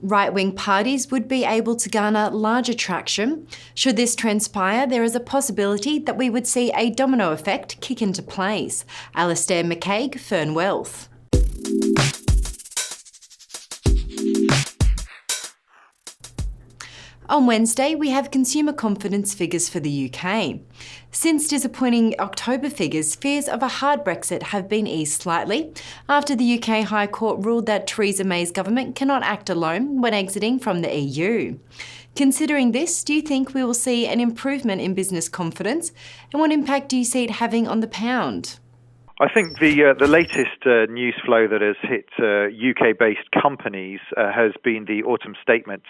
Right-wing parties would be able to garner larger traction. Should this transpire, there is a possibility that we would see a domino effect kick into place. Alastair McCaig, Fern Wealth. On Wednesday, we have consumer confidence figures for the UK. Since disappointing October figures, fears of a hard Brexit have been eased slightly after the UK High Court ruled that Theresa May's government cannot act alone when exiting from the EU. Considering this, do you think we will see an improvement in business confidence, and what impact do you see it having on the pound? I think the latest news flow that has hit UK-based companies has been the autumn statement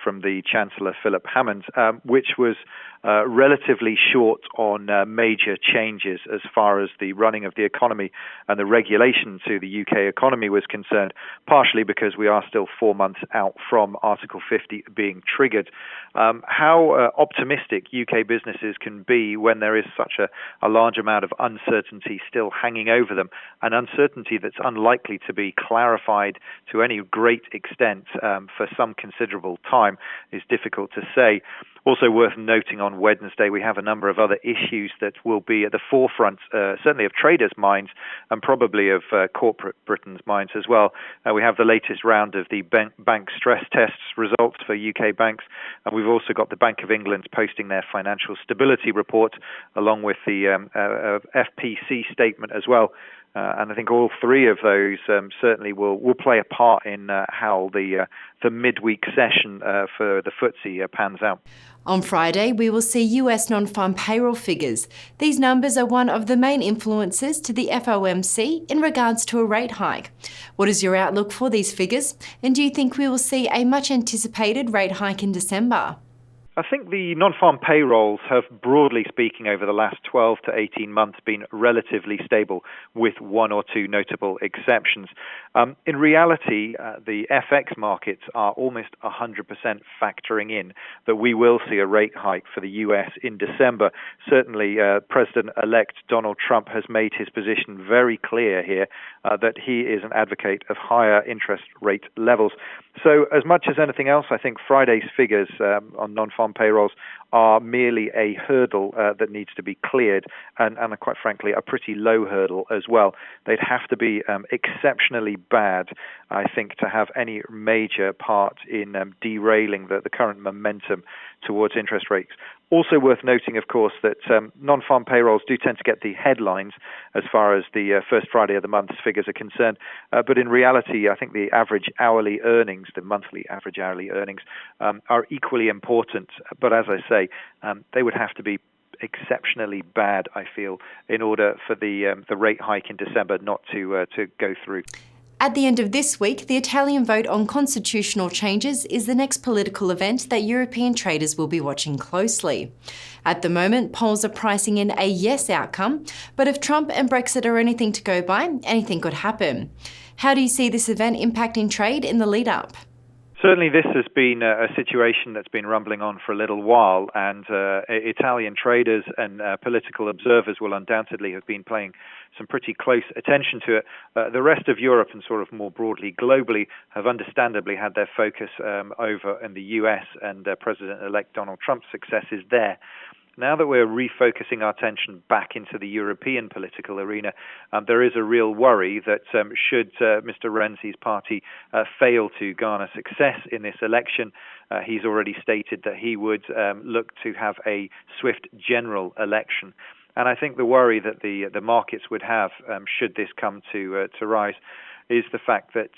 from the Chancellor Philip Hammond, which was relatively short on major changes as far as the running of the economy and the regulation to the UK economy was concerned, partially because we are still 4 months out from Article 50 being triggered. How optimistic UK businesses can be when there is such a large amount of uncertainty still hanging over them, an uncertainty that's unlikely to be clarified to any great extent for some considerable time, is difficult to say. Also worth noting, on Wednesday we have a number of other issues that will be at the forefront, certainly of traders' minds and probably of corporate Britain's minds as well. We have the latest round of the bank stress tests results for UK banks, and we've also got the Bank of England posting their financial stability report along with the FPC statement as well. And I think all three of those certainly will play a part in how the midweek session for the FTSE pans out. On Friday, we will see US non-farm payroll figures. These numbers are one of the main influences to the FOMC in regards to a rate hike. What is your outlook for these figures? And do you think we will see a much anticipated rate hike in December? I think the non-farm payrolls have, broadly speaking, over the last 12 to 18 months been relatively stable, with one or two notable exceptions. In reality, the FX markets are almost 100% factoring in that we will see a rate hike for the US in December. Certainly, President-elect Donald Trump has made his position very clear here that he is an advocate of higher interest rate levels. So as much as anything else, I think Friday's figures on non-farm payrolls are merely a hurdle that needs to be cleared, and quite frankly, a pretty low hurdle as well. They'd have to be exceptionally bad, I think, to have any major part in derailing the current momentum towards interest rates. Also worth noting, of course, that non-farm payrolls do tend to get the headlines as far as the first Friday of the month's figures are concerned. But in reality, I think the average hourly earnings, the monthly average hourly earnings, are equally important. But as I say, they would have to be exceptionally bad, I feel, in order for the rate hike in December not to go through. At the end of this week, the Italian vote on constitutional changes is the next political event that European traders will be watching closely. At the moment, polls are pricing in a yes outcome, but if Trump and Brexit are anything to go by, anything could happen. How do you see this event impacting trade in the lead-up? Certainly this has been a situation that's been rumbling on for a little while, and Italian traders and political observers will undoubtedly have been paying some pretty close attention to it. The rest of Europe and sort of more broadly globally have understandably had their focus over in the US and President-elect Donald Trump's successes there. Now that we're refocusing our attention back into the European political arena, there is a real worry that should Mr. Renzi's party fail to garner success in this election, he's already stated that he would look to have a swift general election. And I think the worry that the markets would have should this come to rise is the fact that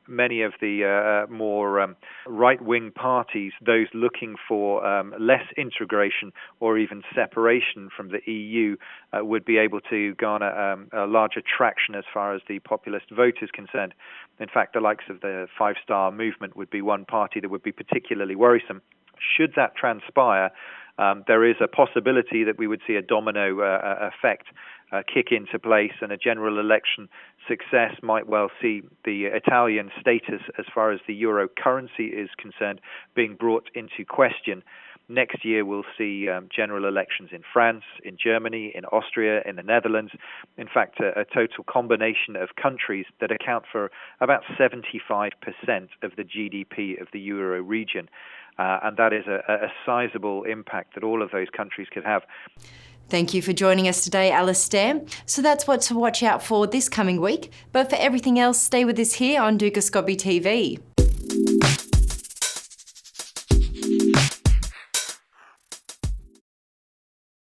many of the more right-wing parties, those looking for less integration or even separation from the EU, would be able to garner a larger traction as far as the populist vote is concerned. In fact, the likes of the Five Star Movement would be one party that would be particularly worrisome. Should that transpire, there is a possibility that we would see a domino effect kick into place, and a general election success might well see the Italian status as far as the euro currency is concerned being brought into question. Next year, we'll see general elections in France, in Germany, in Austria, in the Netherlands. In fact, a total combination of countries that account for about 75% of the GDP of the Euro region. And that is a sizable impact that all of those countries could have. Thank you for joining us today, Alastair. So that's what to watch out for this coming week. But for everything else, stay with us here on Dukascopy TV.